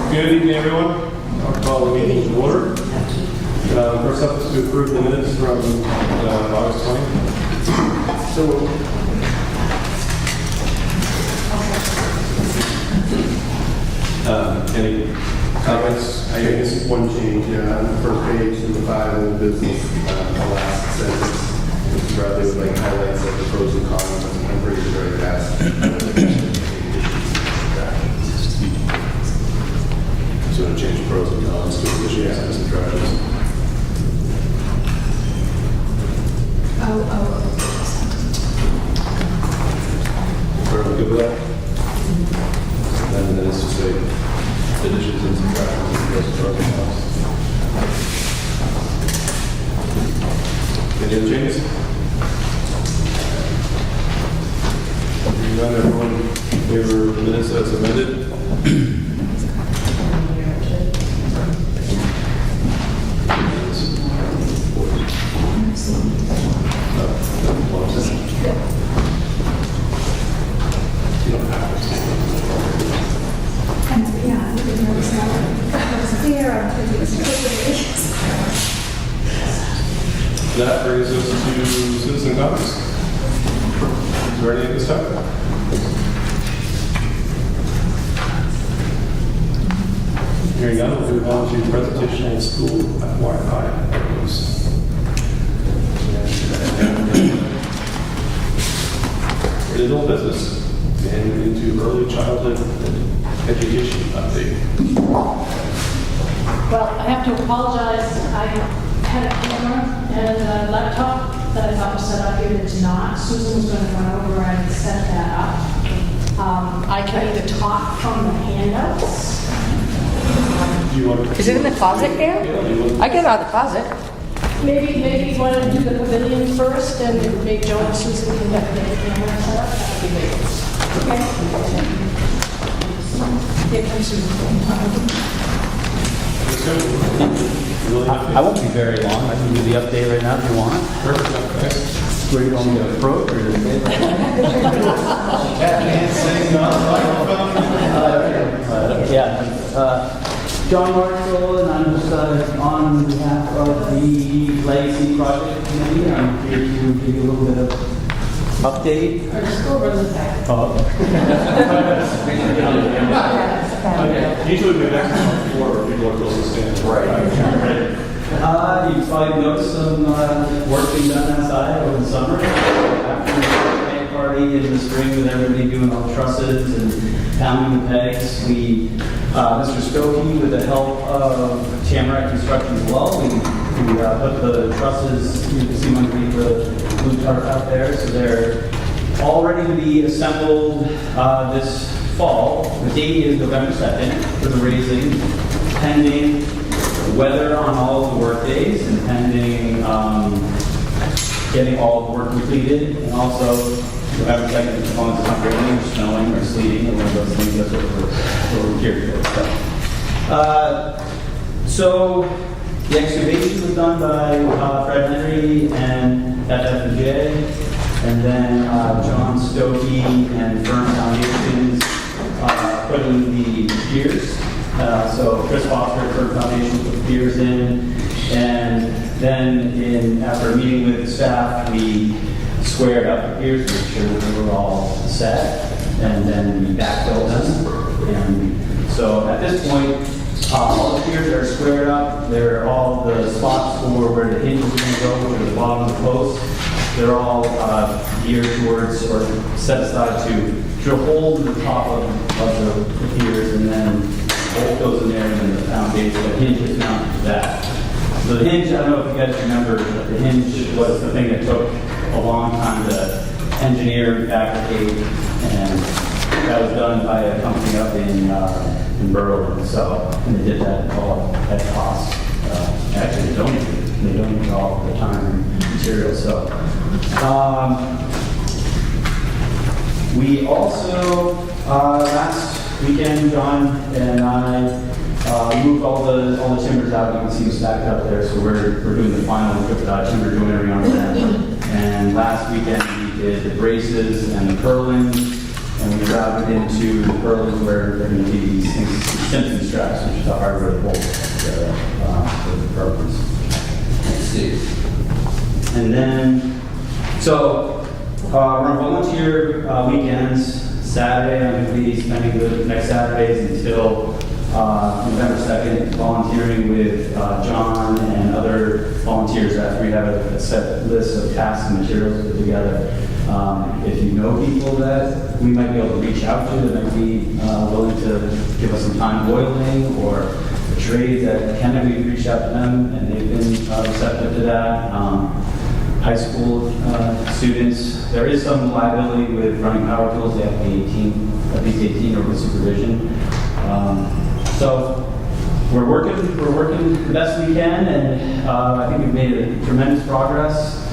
Good evening, everyone. I'll call the meeting to order. First up is to approve the minutes from August 20th. So, any comments? I guess one change on the first page in the 5 in the business, the last sentence. Mr. Bradley would like highlights of the pros and cons. I'm pretty sure it has. So to change pros and cons to additions and subtractions. Everyone good with that? And then it's to say additions and subtractions as opposed to pros and cons. Any other changes? None, everyone in favor of the minutes as amended? That brings us to citizen comments. Is there any at this time? Hearing none, we'll move on to presentation on school Wi-Fi networks. Digital business and into early childhood education update. Well, I have to apologize. I had a camera and a laptop that I thought was set up here. It's not. Susan was going to run over and set that up. I can either talk from the handouts. Do you want Is it in the closet there? I get it out of the closet. Maybe you want to do the pavilion first and maybe Joe and Susan can get the camera set up. That would be great. Okay. Here comes Susan. I won't be very long. I can do the update right now if you want. Perfect. Where you want me to approach or just John Marshall, and I'm just on behalf of the Legacy Project Committee. I'm here to give you a little bit of update. Our school runs back. Oh, Usually we back to the floor where people are close to stand. You probably noticed some work being done outside over the summer. After the paint party in the spring with everybody doing all the trusses and pounding the pegs, Mr. Skokie, with the help of Tamarack Construction as well, we put the trusses, you can see underneath the blue tarp out there, so they're all ready to be assembled this fall. The date is November 2nd for the raising, pending weather on all of the work days and pending getting all of the work completed, and also November 2nd, as long as it's not raining or snowing or sleeting or one of those things, that's what we're here for. So the excavation was done by Fred Henry and FF&J, and then John Stokey and Firm Foundations put in the piers. So Chris Foster, Firm Foundation, put the piers in, and then after a meeting with the staff, we squared up the piers to make sure that they were all set, and then we backfilled them. And so at this point, all the piers are squared up. They're all the spots for where the hinge is going to go, which are the bottom of the post. They're all geared towards or set aside to drill holes in the top of the piers, and then bolt goes in there, and then the foundation, the hinge is mounted to that. So the hinge, I don't know if you guys remember, but the hinge was the thing that took a long time to engineer and fabricate, and that was done by a company up in Berlin. So, and they did that all at cost. Actually, they donated all the time and material. So, we also last weekend, John and I moved all the timbers out. You can see them stacked up there. So we're doing the final timber joinery on them. And last weekend we did the braces and the purlins, and we routed into the purlins where they're going to be these things Simpson straps, which is a hardware bolt for the programs. And then, so we're on volunteer weekends. Saturday, I'm going to be spending the next Saturdays until November 2nd, volunteering with John and other volunteers after we have a set list of tasks and materials put together. If you know people that we might be able to reach out to that might be willing to give us some time boiling, or a trade that Kennedy, we've reached out to them and they've been receptive to that. High school students, there is some liability with running power tools. They have to be 18, at least 18 or with supervision. So we're working the best we can, and I think we've made a tremendous progress.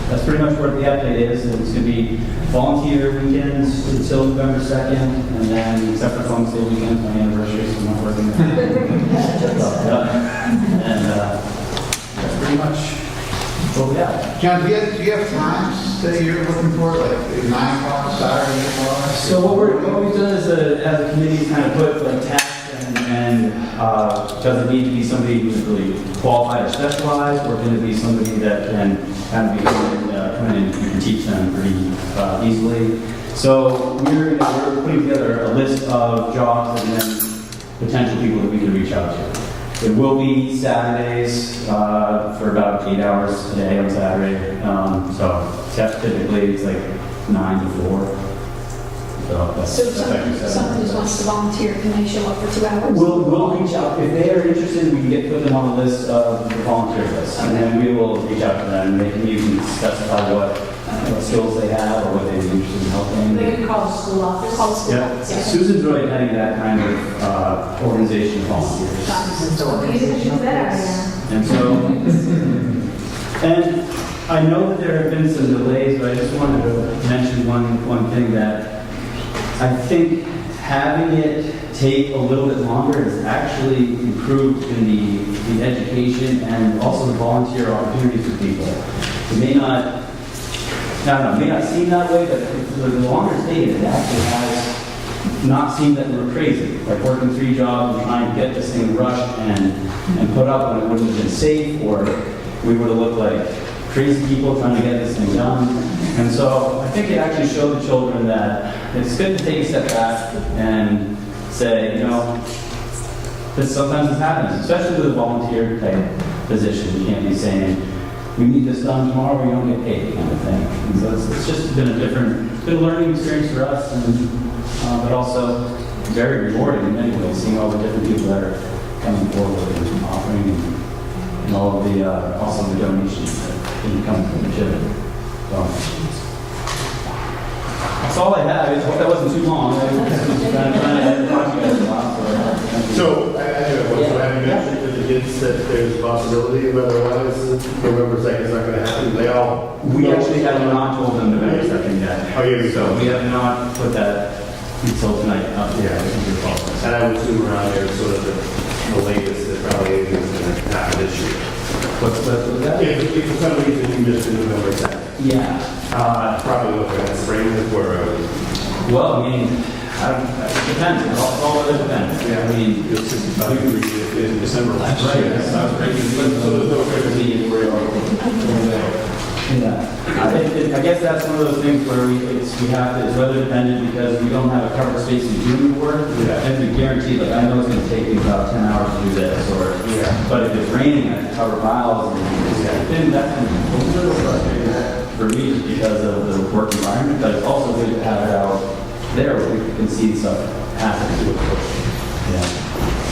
That's pretty much what the update is. It's going to be volunteer weekends until November 2nd, and then except for Columbus Day weekend, my anniversary, so I'm not working there. And that's pretty much what we have. John, do you have times that you're looking for, like 9 o'clock, Saturday morning? So what we've done is as a committee, kind of put like tasks and does it need to be somebody who's really qualified or specialized, or can it be somebody that can kind of be come in and you can teach them pretty easily? So we're putting together a list of jobs and then potential people that we can reach out to. It will be Saturdays for about 8 hours a day on Saturday. So typically it's like 9 to 4. So if someone just wants to volunteer, can they show up for 2 hours? We'll reach out. If they are interested, we can put them on the list of the volunteer list. And then we will reach out to them. They can even specify what skills they have or what they'd be interested in helping. They can call the school office. Call the school. Yeah. Susan's really heading that kind of organization of volunteers. And so, and I know that there have been some delays, but I just wanted to mention one thing that I think having it take a little bit longer has actually improved in the education and also the volunteer opportunities for people. It may not, I don't know, it may not seem that way, but the longer it's taken, it actually has not seemed that we're crazy. Like working 3 jobs and trying to get this thing rushed and put up when it wouldn't have been safe, or we would have looked like crazy people trying to get this thing done. And so I think it actually showed the children that it's good to take a step back and say, you know, this sometimes happens, especially with a volunteer type position. You can't be saying, we need this done tomorrow or you don't get paid, kind of thing. And so it's just been a learning experience for us, and but also very rewarding in many ways, seeing all the different people that are coming forward and offering, and all of the also the donations that can come from the children. So that's all I have. I hope that wasn't too long. I was trying to talk to you guys a lot. So, I have one. So have you mentioned to the kids that there's a possibility of otherwise November 2nd is not going to happen? They all... We actually have not told them November 2nd yet. Oh, yeah. So we have not put that until tonight. Yeah. And I would assume around there sort of the latest that probably is going to happen this year. What's that? If for some reason you missed the November 2nd. Yeah. Probably looking at spring before... Well, I mean, it depends. It all really depends. Yeah. I mean, I think we reached it in December last right. year. So I was breaking So there's no criticism where you are. Yeah. I guess that's one of those things where it's weather dependent, because we don't have a cover space in June for it. Yeah. And we guarantee, like, I know it's going to take me about 10 hours to do this, or, Yeah. but if it's raining, I can cover miles, and then that's a little frustrating for me just because of the work environment, but it's also good to have it out there where we can see stuff happen. Yeah.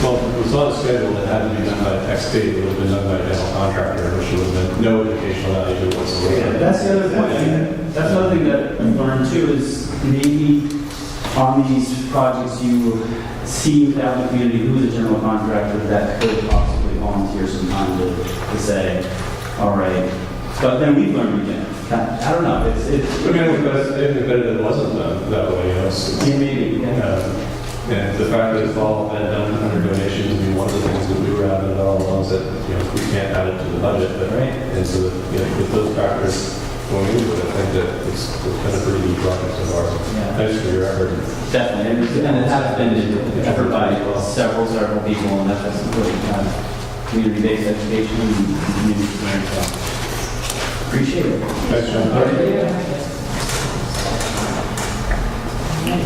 Well, it was on a schedule that had to be done by X date. It would have been done by a general contractor, which would have been no educational value whatsoever. That's the other point. I mean, that's another thing that I've learned too, is maybe on these projects you see out in the community who's a general contractor that could possibly volunteer some time to say, all right. But then we've learned again. I don't know. It's I mean, it'd be better that it wasn't done that way, you know. maybe. Yeah. And the fact that it's all been done under donations, I mean, one of the things that we were adamant all along is that, you know, we can't add it to the budget, but, Right. and so that, you know, with those factors going into it. I think that it's been a pretty neat project so far. Yeah. Thanks for your effort. Definitely, and it has been an effort by several people, and that's really community-based education and community experience. So appreciate it. Thanks, John.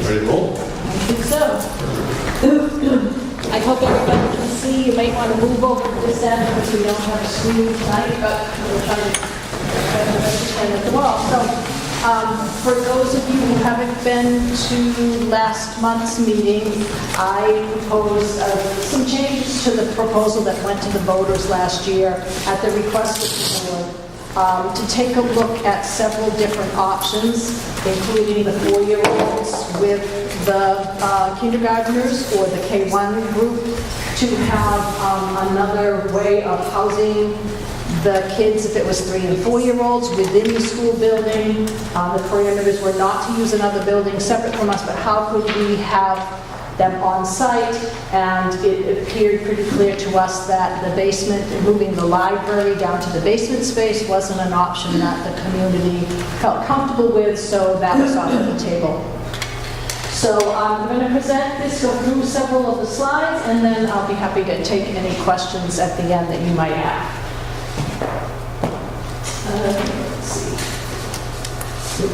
Ready to roll? I think so. I hope everybody can see. You might want to move over to this end because we don't have a screen tonight, but we'll try to stand at the wall. So, for those of you who haven't been to last month's meeting, I proposed some changes to the proposal that went to the voters last year at the request of the board. To take a look at several different options, including the 4-year-olds with the kindergartners or the K-1 group, to have another way of housing the kids if it was 3 and 4-year-olds within the school building. The parameters were not to use another building separate from us, but how could we have them on site? And it appeared pretty clear to us that the basement, moving the library down to the basement space wasn't an option that the community felt comfortable with, so that was off the table. So I'm going to present this, go through several of the slides, and then I'll be happy to take any questions at the end that you might have. Let's see.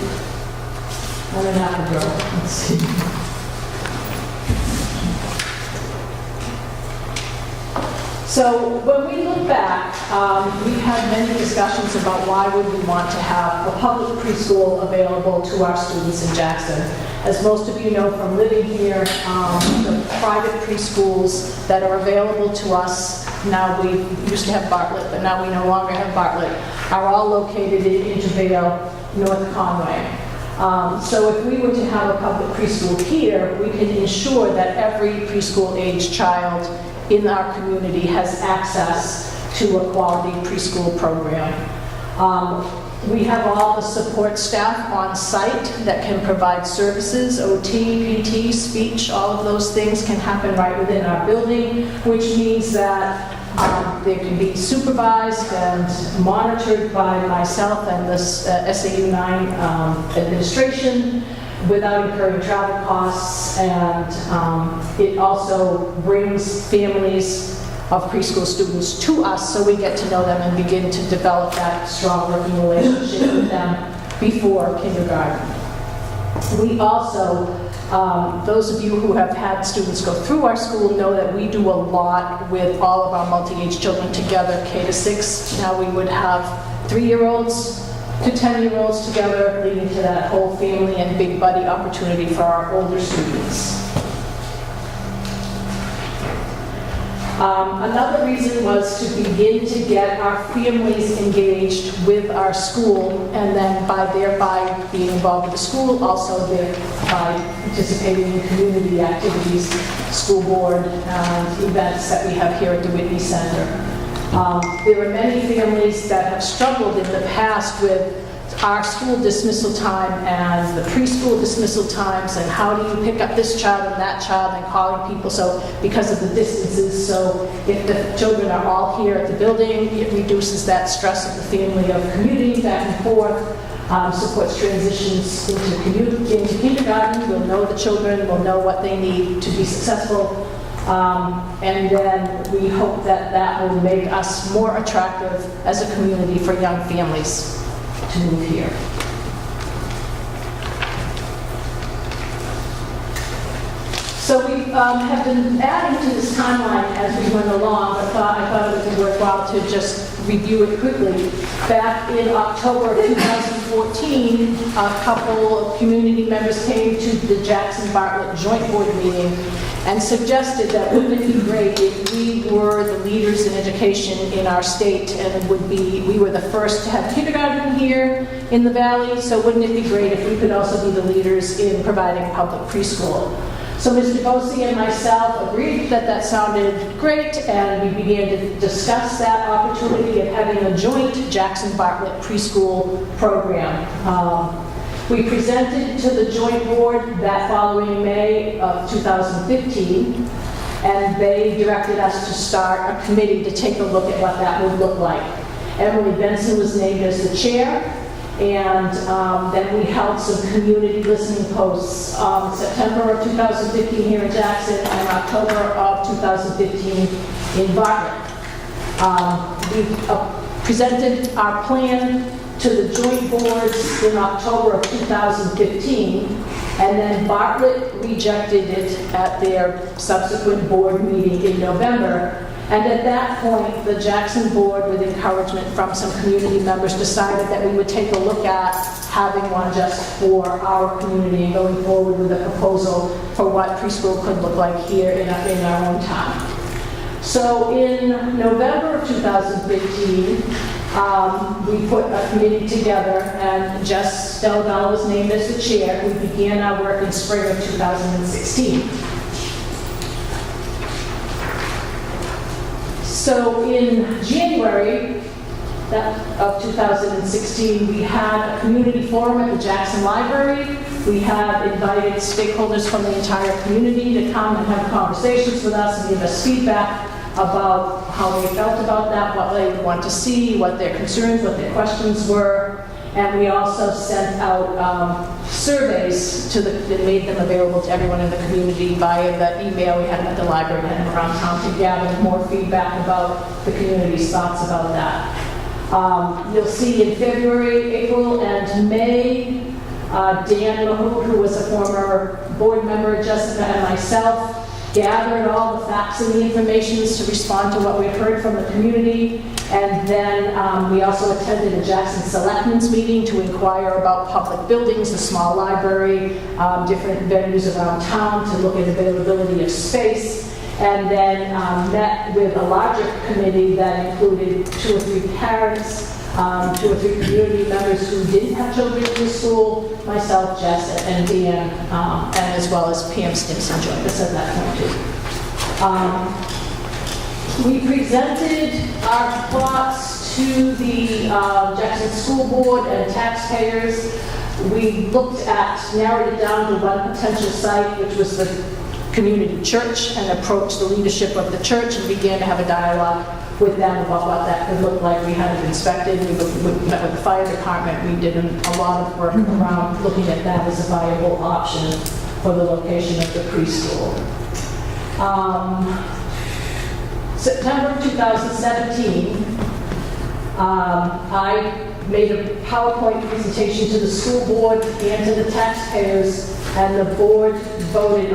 I'm an apple girl. Let's see. So when we look back, we've had many discussions about why would we want to have a public preschool available to our students in Jackson. As most of you know from living here, the private preschools that are available to us, now we used to have Bartlett, but now we no longer have Bartlett, are all located in Intervale, North Conway. So if we were to have a public preschool here, we can ensure that every preschool-age child in our community has access to a quality preschool program. We have all the support staff on site that can provide services, OT, PT, speech, all of those things can happen right within our building, which means that they can be supervised and monitored by myself and the SAU 9 administration without incurring travel costs, and it also brings families of preschool students to us so we get to know them and begin to develop that strong working relationship with them before kindergarten. We also, those of you who have had students go through our school know that we do a lot with all of our multi-age children together, K to 6. Now we would have 3-year-olds to 10-year-olds together, leading to that whole family and big buddy opportunity for our older students. Another reason was to begin to get our families engaged with our school, and then thereby being involved with the school, also by participating in community activities, school board, events that we have here at the Whitney Center. There are many families that have struggled in the past with our school dismissal time and the preschool dismissal times, and how do you pick up this child and that child, and calling people, so because of the distances. So if the children are all here at the building, it reduces that stress of the family of commuting back and forth, supports transitions into kindergarten. We'll know the children, we'll know what they need to be successful. And then we hope that that will make us more attractive as a community for young families to move here. So we have been adding to this timeline as we went along, but I thought it would be worthwhile to just review it quickly. Back in October of 2014, a couple of community members came to the Jackson-Bartlett Joint Board meeting and suggested that wouldn't it be great if we were the leaders in education in our state, and we were the first to have kindergarten here in the Valley, so wouldn't it be great if we could also be the leaders in providing public preschool? So Mr. Bosse and myself agreed that that sounded great, and we began to discuss that opportunity of having a joint Jackson-Bartlett preschool program. We presented to the joint board that following May of 2015, and they directed us to start a committee to take a look at what that would look like. Emily Benson was named as the chair, And then we held some community listening posts, September of 2015 here in Jackson and October of 2015 in Bartlett. We presented our plan to the joint boards in October of 2015, and then Bartlett rejected it at their subsequent board meeting in November. And at that point, the Jackson board, with encouragement from some community members, decided that we would take a look at having one just for our community and going forward with a proposal for what preschool could look like here in our own town. So in November of 2015, we put a committee together, and Jess Delgado was named as the chair. We began our work in spring of 2016. So in January of 2016, we had a community forum at the Jackson Library. We had invited stakeholders from the entire community to come and have conversations with us and give us feedback about how they felt about that, what they would want to see, what their concerns, what their questions were. And we also sent out surveys that made them available to everyone in the community via the email we had them at the library, we had them around town to gather more feedback about the community's thoughts about that. You'll see in February, April, and May, Dan Mahood, who was a former board member, Jessica, and myself gathered all the facts and the information to respond to what we heard from the community. And then we also attended a Jackson Selectmen's meeting to inquire about public buildings, the small library, different venues around town to look at availability of space. And then met with a larger committee that included 2 or 3 parents, 2 or 3 community members who didn't have children in the school, myself, Jess, and Dan, and as well as Pam Stimson joined us at that point too. We presented our thoughts to the Jackson School Board and taxpayers. We narrowed it down to one potential site, which was the community church, and approached the leadership of the church and began to have a dialogue with them about what that could look like. We had it inspected. We met with the fire department. We did a lot of work around looking at that as a viable option for the location of the preschool. September 2017, I made a PowerPoint presentation to the school board and to the taxpayers, and the board voted,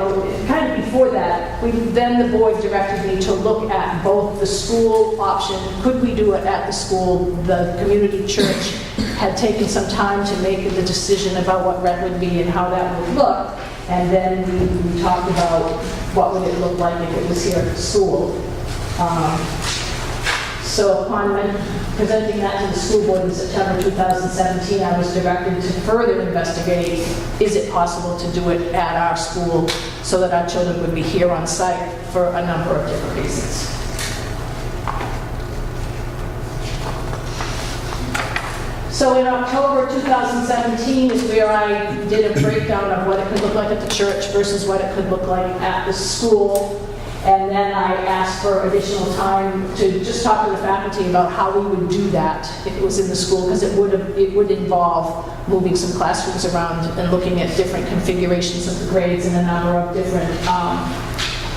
kind of before that, then the board directed me to look at both the school option, could we do it at the school? The community church had taken some time to make the decision about what rent would be and how that would look, and then we talked about what would it look like if it was here at the school. So upon presenting that to the school board in September 2017, I was directed to further investigate, is it possible to do it at our school so that our children would be here on site for a number of different reasons. So in October 2017 is where I did a breakdown of what it could look like at the church versus what it could look like at the school. And then I asked for additional time to just talk to the faculty about how we would do that if it was in the school, because it would involve moving some classrooms around and looking at different configurations of the grades and a number of different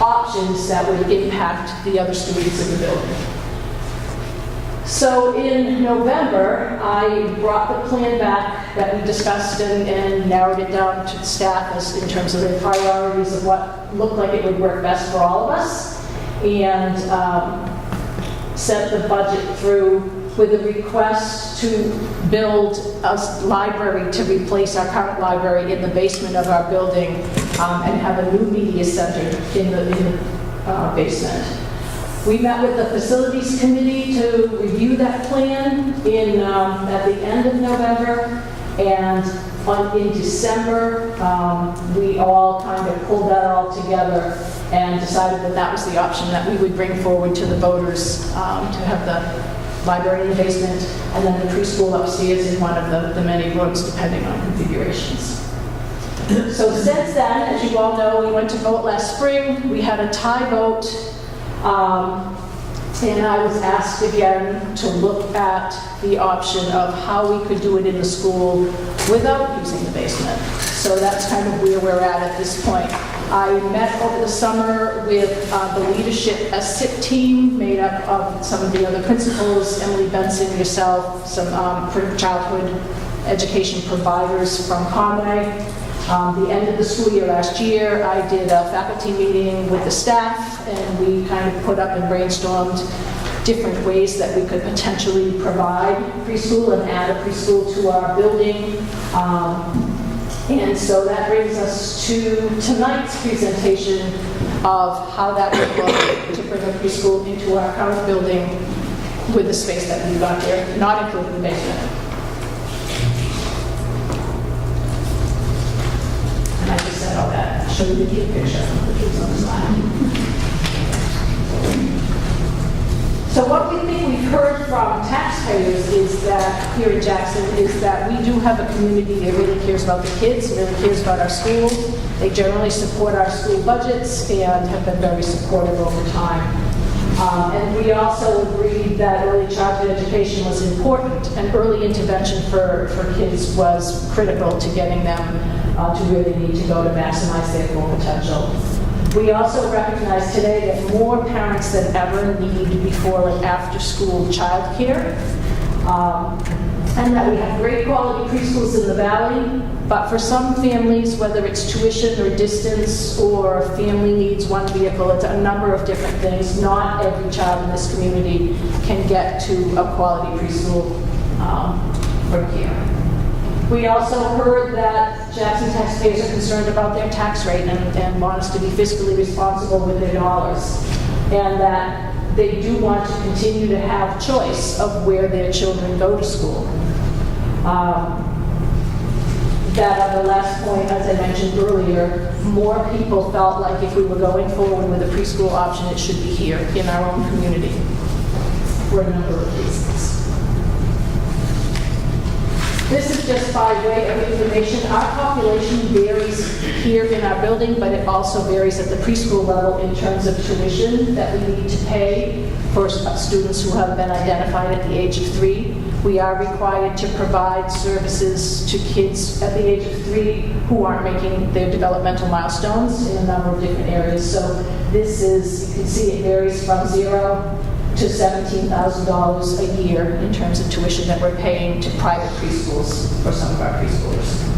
options that would impact the other students in the building. So in November, I brought the plan back that we discussed and narrowed it down to the staff in terms of their priorities of what looked like it would work best for all of us, and sent the budget through with a request to build a library to replace our current library in the basement of our building, and have a new media center in the basement. We met with the facilities committee to review that plan at the end of November, and in December, we all kind of pulled that all together and decided that that was the option that we would bring forward to the voters, to have the library in the basement and then the preschool upstairs in one of the many rooms, depending on configurations. So since then, as you all know, we went to vote last spring. We had a tie vote And I was asked again to look at the option of how we could do it in the school without using the basement. So that's kind of where we're at this point. I met over the summer with the leadership SIP team made up of some of the other principals, Emily Benson, yourself, some childhood education providers from Conway. The end of the school year last year, I did a faculty meeting with the staff, and we kind of put up and brainstormed different ways that we could potentially provide preschool and add a preschool to our building. And so that brings us to tonight's presentation of how that would look to bring a preschool into our current building with the space that we've got there, not including the basement. And I just said all that. Show you the kid picture of the kids on the slide. So what we think we've heard from taxpayers is that, here in Jackson, is that we do have a community that really cares about the kids, really cares about our schools. They generally support our school budgets and have been very supportive over time. And we also agreed that early childhood education was important, and early intervention for kids was critical to getting them to really need to go to maximize their full potential. We also recognize today that more parents than ever need before and after school childcare, and that we have great quality preschools in the Valley, but for some families, whether it's tuition or distance or family needs one vehicle, it's a number of different things. Not every child in this community can get to a quality preschool for care. We also heard that Jackson taxpayers are concerned about their tax rate and want us to be fiscally responsible with their dollars, and that they do want to continue to have choice of where their children go to school. That on the last point, as I mentioned earlier, more people felt like if we were going forward with a preschool option, it should be here in our own community for a number of reasons. This is just by way of information. Our population varies here in our building, but it also varies at the preschool level in terms of tuition that we need to pay for students who have been identified at the age of 3. We are required to provide services to kids at the age of 3 who aren't making their developmental milestones in a number of different areas. So this is, you can see it varies from $0 to $17,000 a year in terms of tuition that we're paying to private preschools for some of our preschoolers.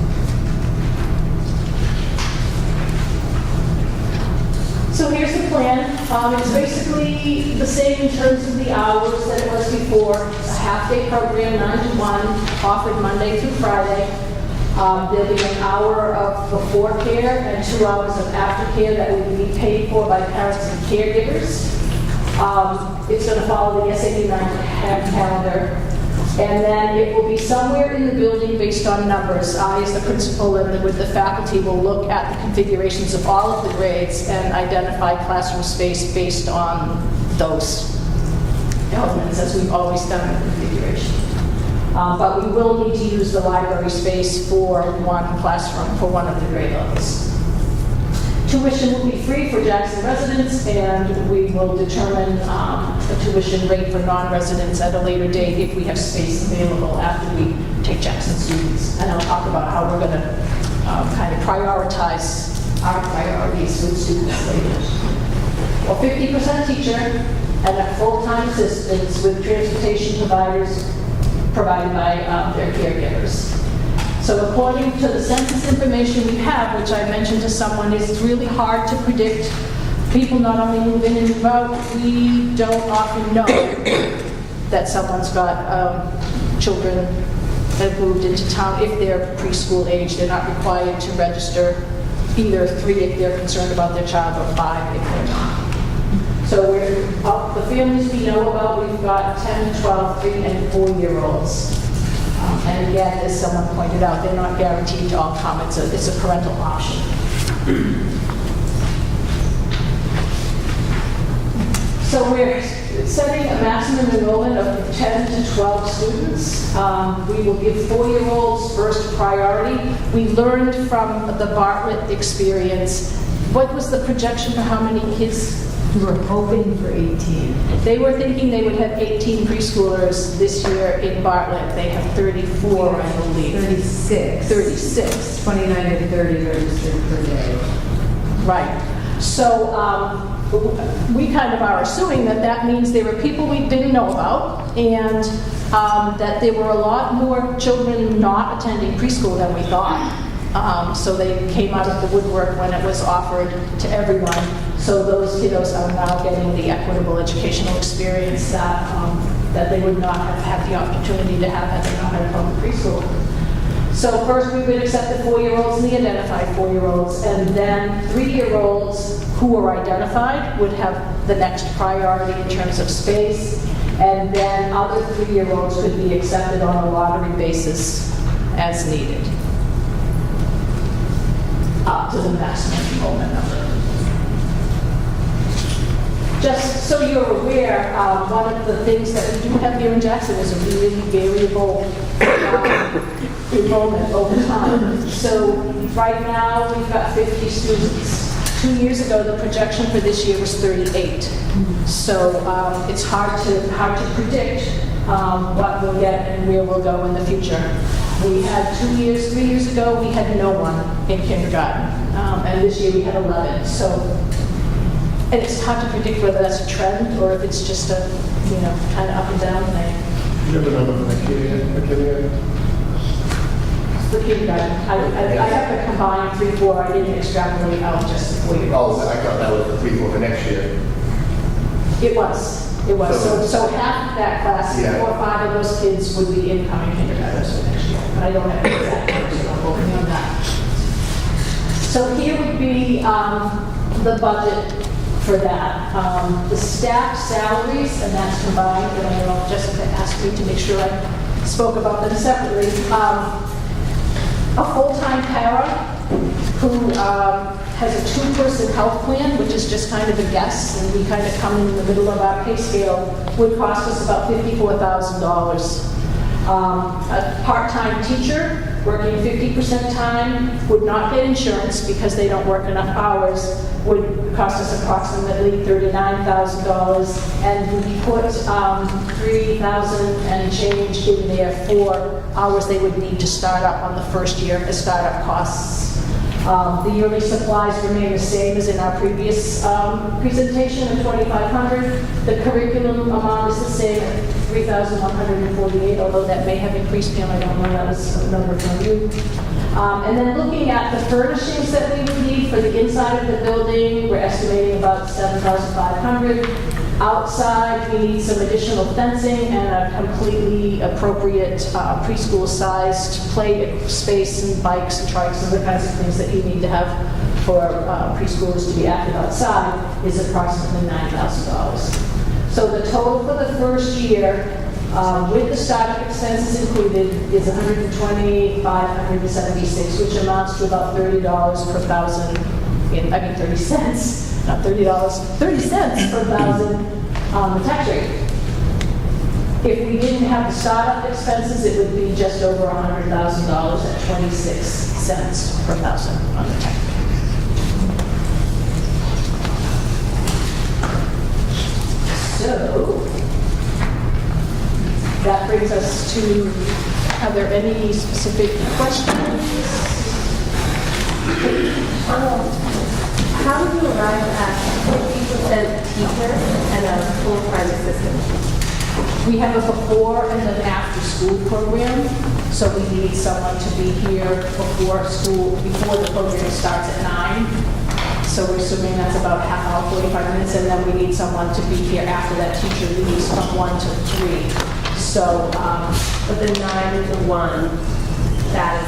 So here's the plan. It's basically the same in terms of the hours that it was before. A half-day program, 9 to 1, offered Monday through Friday. There'll be an hour of before care and 2 hours of after care that will be paid for by parents and caregivers. It's going to follow the SAD 9 calendar. And then it will be somewhere in the building based on numbers. I, as the principal and with the faculty, will look at the configurations of all of the grades and identify classroom space based on those elements, as we've always done in configuration. But we will need to use the library space for one classroom for one of the grade levels. Tuition will be free for Jackson residents, and we will determine the tuition rate for non-residents at a later date if we have space available after we take Jackson students. And I'll talk about how we're going to kind of prioritize our priorities with students later. Well, 50% teacher and a full-time assistants with transportation providers provided by their caregivers. So according to the census information we have, which I mentioned to someone, it's really hard to predict. People not only move in and move out, we don't often know that someone's got children that have moved into town if they're preschool age. They're not required to register either 3 if they're concerned about their child or 5 if they're not. So the families we know about, we've got 10, 12, 3, and 4-year-olds. And again, as someone pointed out, they're not guaranteed to all come. It's a parental option. So we're setting a maximum enrollment of 10 to 12 students. We will give 4-year-olds first priority. We learned from the Bartlett experience, what was the projection for how many kids We were hoping for 18. They were thinking they would have 18 preschoolers this year in Bartlett. They have 34, I believe. 36. 36. 29 to 30 registered per day. Right. So we kind of are assuming that that means there were people we didn't know about, and that there were a lot more children not attending preschool than we thought. So they came out of the woodwork when it was offered to everyone. So those kiddos are now getting the equitable educational experience that they would not have had the opportunity to have had they not had public preschool. So first we would accept the 4-year-olds and the identified 4-year-olds, and then 3-year-olds who were identified would have the next priority in terms of space, and then other 3-year-olds could be accepted on a lottery basis as needed, up to the maximum enrollment number. Just so you're aware, one of the things that we do have here in Jackson is a really variable enrollment over time. So right now, we've got 50 students. 2 years ago, the projection for this year was 38. So it's hard to predict what we'll get and where we'll go in the future. We had 3 years ago, we had no one in kindergarten, and this year we had 11. So, and it's hard to predict whether that's a trend or if it's just a, kind of up and down thing. Do you have a number for the kindergarten? The kindergarten, I have to combine 3, 4, I didn't extrapolate out just the 4 years. Oh, I thought that was the 3 for next year. It was. So half of that class, Yeah. 4 or 5 of those kids would be incoming kindergartners for next year. But I don't have the exact numbers, so I'm working on that. So here would be the budget for that. The staff salaries, and that's combined, and I know Jessica asked me to make sure I spoke about them separately. A full-time para who has a 2-person health plan, which is just kind of a guess, and we kind of come in the middle of our pay scale, would cost us about $54,000. A part-time teacher working 50% time would not get insurance because they don't work enough hours, would cost us approximately $39,000, and we put $3,000 and change in there for hours they would need to start up on the first year as startup costs. The yearly supplies remain the same as in our previous presentation of $2,500. The curriculum amount is the same at $3,148, although that may have increased, Pam, I don't know, that was a number from you. And then looking at the furnishings that we would need for the inside of the building, we're estimating about $7,500. Outside, we need some additional fencing and a completely appropriate preschool-sized play space and bikes and trikes and the kinds of things that you need to have for preschoolers to be active outside is approximately $9,000. So the total for the first year, with the startup expenses included, is $120,576, which amounts to about $30 per thousand. 30 cents, not $30, 30 cents per thousand on the tax rate. If we didn't have the startup expenses, it would be just over $100,000 at 26 cents per thousand on the tax rate. So that brings us to, are there any specific questions? How did you arrive at 50% teacher and a full-time assistant? We have a before and an after school program, so we need someone to be here before the program starts at 9. So we're assuming that's about a half hour, 45 minutes, and then we need someone to be here after that teacher leaves from 1 to 3. So, But the 9 to 1, that is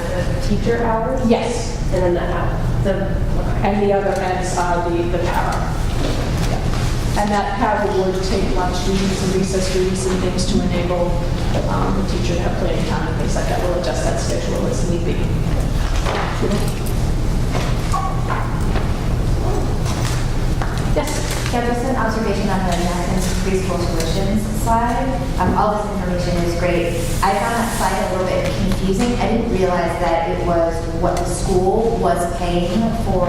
the teacher hours? yes, And then and the other ends are the para. Yeah. And that para would take lunch duties and recess duties and things to enable the teacher to have plenty of time and things like that. We'll adjust that schedule as need be. Yes? Yeah, just an observation on the Madison preschool tuitions slide. All this information is great. I found that slide a little bit confusing. I didn't realize that it was what the school was paying for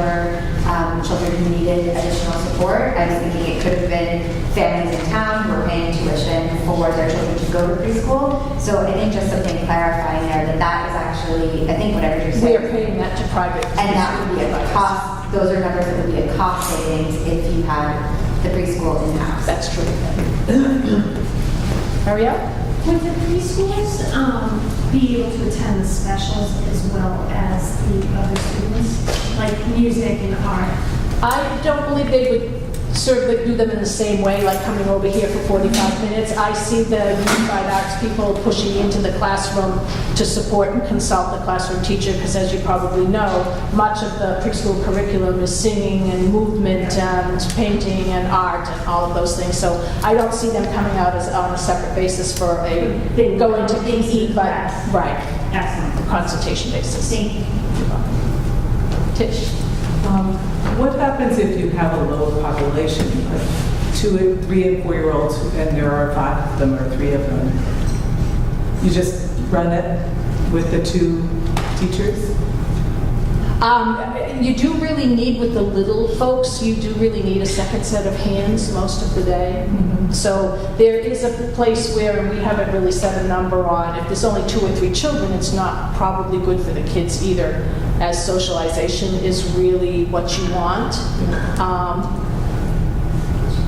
children who needed additional support. I was thinking it could have been families in town who were paying tuition for their children to go to preschool. So I think just something clarifying there that is actually, I think whatever you're saying. We are paying that to private. And that would be a cost, those are numbers that would be a cost savings if you had the preschool in-house. That's true. Ariel? Would the preschoolers be able to attend the specials as well as the other students, like music and art? I don't believe they would certainly do them in the same way, like coming over here for 45 minutes. I see the Unified Arts people pushing into the classroom to support and consult the classroom teacher, because as you probably know, much of the preschool curriculum is singing and movement and painting and art and all of those things. So I don't see them coming out as on a separate basis for a going to eat, but right, Excellent. consultation basis. Thank you. Tish? What happens if you have a low population, like 2, 3, and 4-year-olds, and there are 5 of them or 3 of them? You just run it with the 2 teachers? You do really need, with the little folks, you do really need a second set of hands most of the day. So there is a place where, and we haven't really set a number on, if there's only 2 or 3 children, it's not probably good for the kids either, as socialization is really what you want.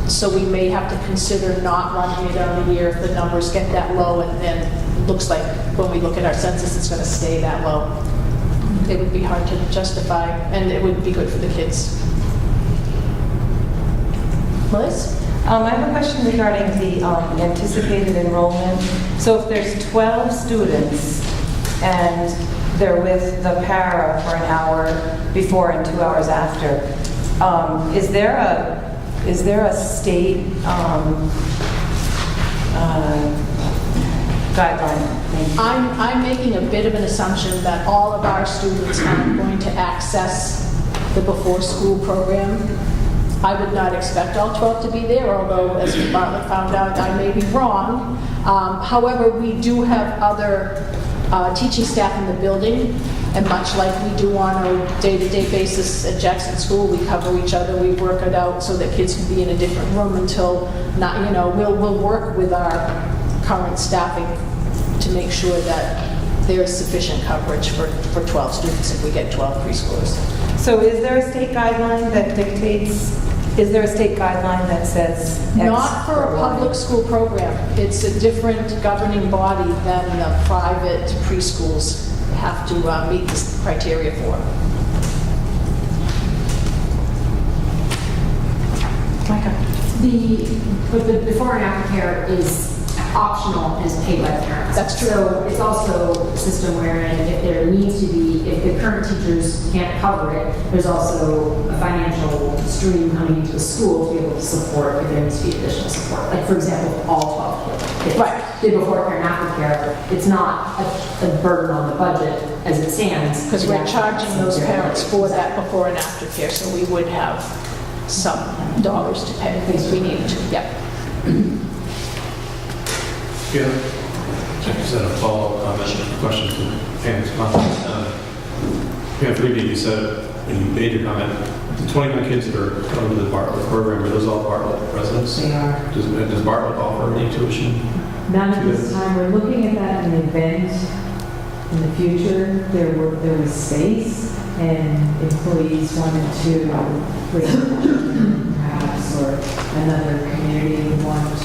So we may have to consider not running it on the year if the numbers get that low, and then it looks like when we look at our census, it's going to stay that low. It would be hard to justify, and it wouldn't be good for the kids. Liz? I have a question regarding the anticipated enrollment. So if there's 12 students and they're with the para for an hour before and 2 hours after, is there a state guideline? I'm making a bit of an assumption that all of our students aren't going to access the before-school program. I would not expect all 12 to be there, although, as Bartlett found out, I may be wrong. However, we do have other teaching staff in the building, and much like we do on a day-to-day basis at Jackson School, we cover each other, we work it out so that kids can be in a different room until, we'll work with our current staffing to make sure that there is sufficient coverage for 12 students if we get 12 preschoolers. So is there a state guideline that dictates, is there a state guideline that says X Not for a or Y? public school program. It's a different governing body than the private preschools have to meet this criteria for. Micah? The before and after care is optional and is paid by the parents. That's true. So it's also a system wherein if there needs to be, if the current teachers can't cover it, there's also a financial stream coming into the school to be able to support if there needs to be additional support. Like, for example, all 12 kids. Right. The before care and after care, it's not a burden on the budget as it stands. Because we're charging those parents for that before and after care, so we would have some dollars to pay if we needed to. Yep. Yeah. Just had a follow-up comment, question to Pam's comment. Yeah, 3D, you said, when you made your comment, the 29 kids that are coming to the Bartlett program, are those all Bartlett residents? They are. Does Bartlett offer any tuition? None at this time. We're looking at that in the event in the future. There was space and employees wanted to bring perhaps, or another community wanted